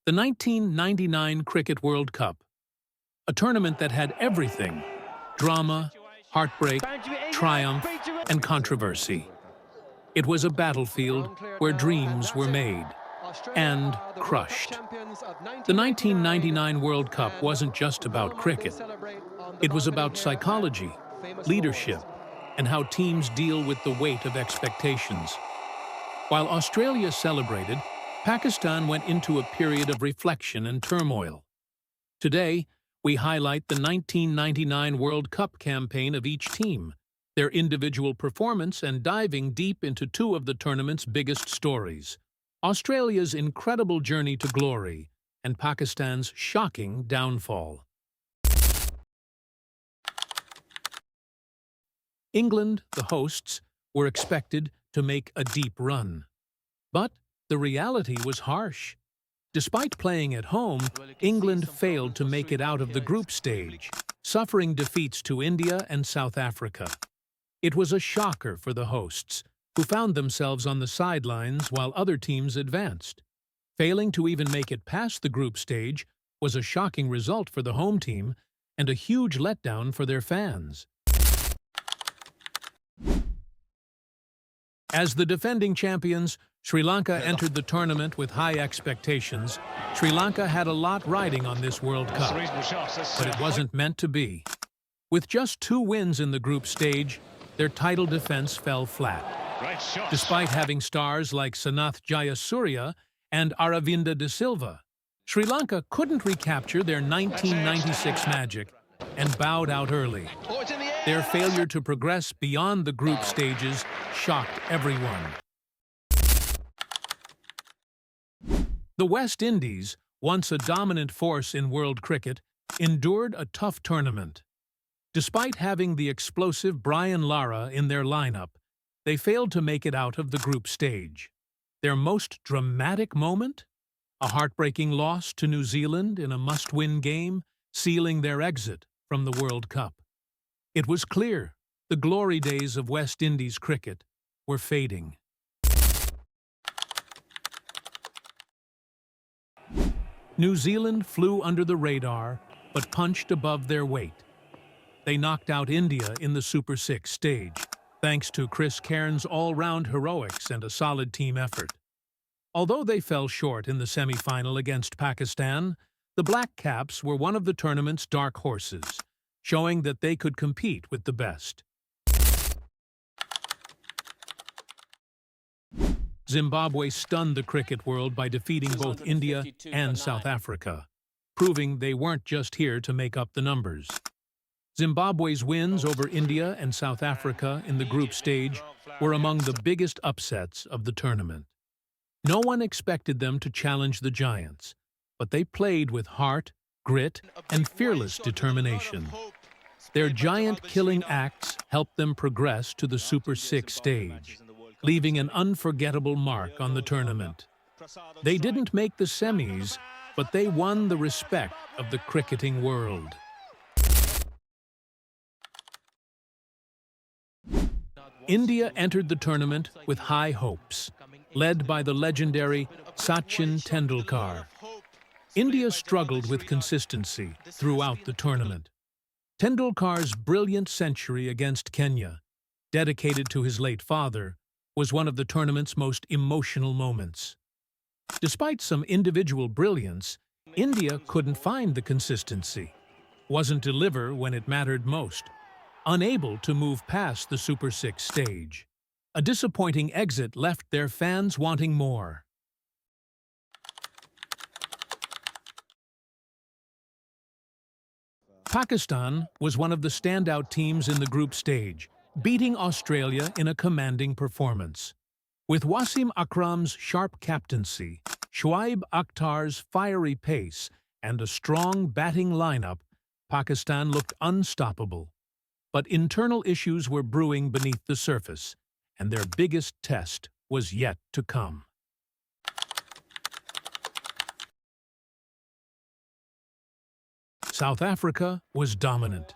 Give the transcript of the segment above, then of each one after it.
The 1999 Cricket World Cup, a tournament that had everything: drama, heartbreak, triumph, and controversy. It was a battlefield where dreams were made and crushed. The 1999 World Cup wasn't just about cricket. It was about psychology, leadership, and how teams deal with the weight of expectations. While Australia celebrated, Pakistan went into a period of reflection and turmoil. Today, we highlight the 1999 World Cup campaign of each team, their individual performance, and diving deep into two of the tournament's biggest stories: Australia's incredible journey to glory and Pakistan's shocking downfall. England, the hosts, were expected to make a deep run. But the reality was harsh. Despite playing at home, England failed to make it out of the group stage, suffering defeats to India and South Africa. It was a shocker for the hosts, who found themselves on the sidelines while other teams advanced. Failing to even make it past the group stage was a shocking result for the home team and a huge letdown for their fans. As the defending champions, Sri Lanka entered the tournament with high expectations. Sri Lanka had a lot riding on this World Cup, but it wasn't meant to be. With just 2 wins in the group stage, their title defense fell flat. Despite having stars like Sanath Jayasuriya and Aravinda de Silva, Sri Lanka couldn't recapture their 1996 magic and bowed out early. Their failure to progress beyond the group stages shocked everyone. The West Indies, once a dominant force in world cricket, endured a tough tournament. Despite having the explosive Brian Lara in their lineup, they failed to make it out of the group stage. Their most dramatic moment? A heartbreaking loss to New Zealand in a must-win game, sealing their exit from the World Cup. It was clear the glory days of West Indies cricket were fading. New Zealand flew under the radar, but punched above their weight. They knocked out India in the Super 6 stage, thanks to Chris Cairns' all-round heroics and a solid team effort. Although they fell short in the semi-final against Pakistan, the Black Caps were one of the tournament's dark horses, showing that they could compete with the best. Zimbabwe stunned the cricket world by defeating both India and South Africa, proving they weren't just here to make up the numbers. Zimbabwe's wins over India and South Africa in the group stage were among the biggest upsets of the tournament. No one expected them to challenge the Giants, but they played with heart, grit, and fearless determination. Their giant-killing acts helped them progress to the Super 6 stage, leaving an unforgettable mark on the tournament. They didn't make the semis, but they won the respect of the cricketing world. India entered the tournament with high hopes, led by the legendary Sachin Tendulkar. India struggled with consistency throughout the tournament. Tendulkar's brilliant century against Kenya, dedicated to his late father, was one of the tournament's most emotional moments. Despite some individual brilliance, India couldn't find the consistency, wasn't deliver when it mattered most, unable to move past the Super 6 stage. A disappointing exit left their fans wanting more. Pakistan was one of the standout teams in the group stage, beating Australia in a commanding performance. With Wasim Akram's sharp captaincy, Shoaib Akhtar's fiery pace, and a strong batting lineup, Pakistan looked unstoppable. But internal issues were brewing beneath the surface, and their biggest test was yet to come. South Africa was dominant.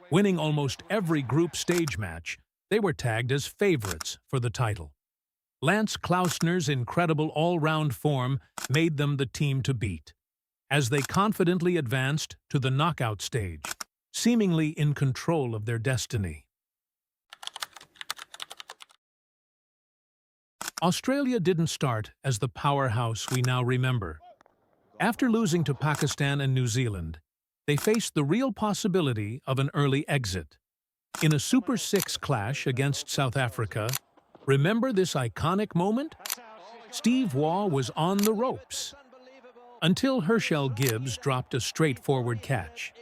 Winning almost every group stage match, they were tagged as favorites for the title. Lance Klausner's incredible all-round form made them the team to beat, as they confidently advanced to the knockout stage, seemingly in control of their destiny. Australia didn't start as the powerhouse we now remember. After losing to Pakistan and New Zealand, they faced the real possibility of an early exit. In a Super Six clash against South Africa, remember this iconic moment? Steve Waugh was on the ropes, until Herschel Gibbs dropped a straightforward catch.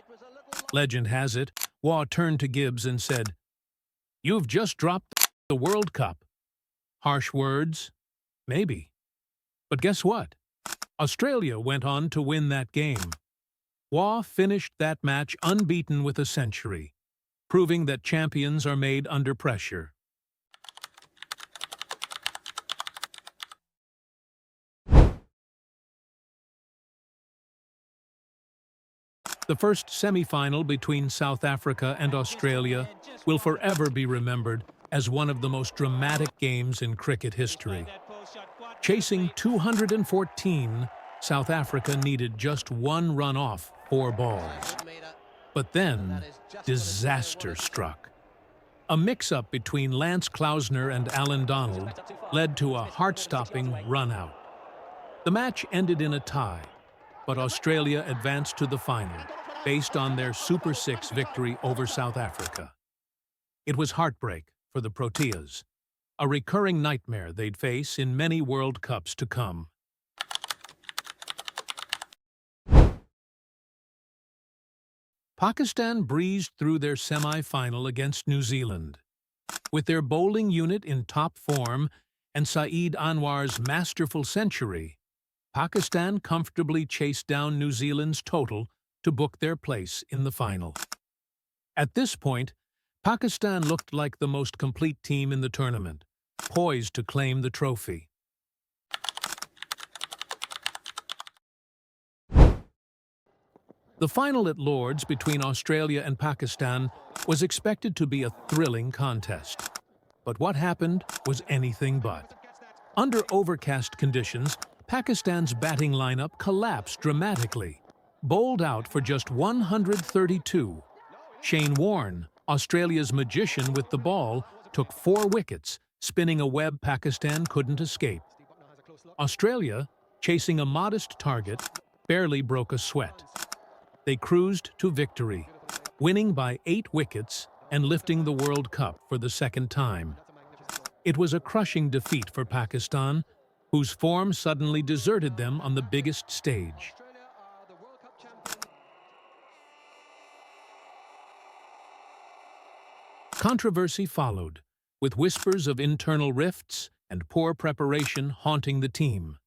Legend has it, Waugh turned to Gibbs and said, "You've just dropped the World Cup." Harsh words? Maybe. But guess what? Australia went on to win that game. Waugh finished that match unbeaten with a century, proving that champions are made under pressure. The first semi-final between South Africa and Australia will forever be remembered as one of the most dramatic games in cricket history. Chasing 214, South Africa needed just one run off 4 balls. But then, disaster struck. A mix-up between Lance Klausner and Alan Donald led to a heart-stopping run-out. The match ended in a tie, but Australia advanced to the final, based on their Super Six victory over South Africa. It was heartbreak for the Proteas, a recurring nightmare they'd face in many World Cups to come. Pakistan breezed through their semi-final against New Zealand. With their bowling unit in top form and Saeed Anwar's masterful century, Pakistan comfortably chased down New Zealand's total to book their place in the final. At this point, Pakistan looked like the most complete team in the tournament, poised to claim the trophy. The final at Lord's between Australia and Pakistan was expected to be a thrilling contest. But what happened was anything but. Under overcast conditions, Pakistan's batting lineup collapsed dramatically, bowled out for just 132. Shane Warne, Australia's magician with the ball, took 4 wickets, spinning a web Pakistan couldn't escape. Australia, chasing a modest target, barely broke a sweat. They cruised to victory, winning by 8 wickets and lifting the World Cup for the second time. It was a crushing defeat for Pakistan, whose form suddenly deserted them on the biggest stage. Controversy followed, with whispers of internal rifts and poor preparation haunting the team.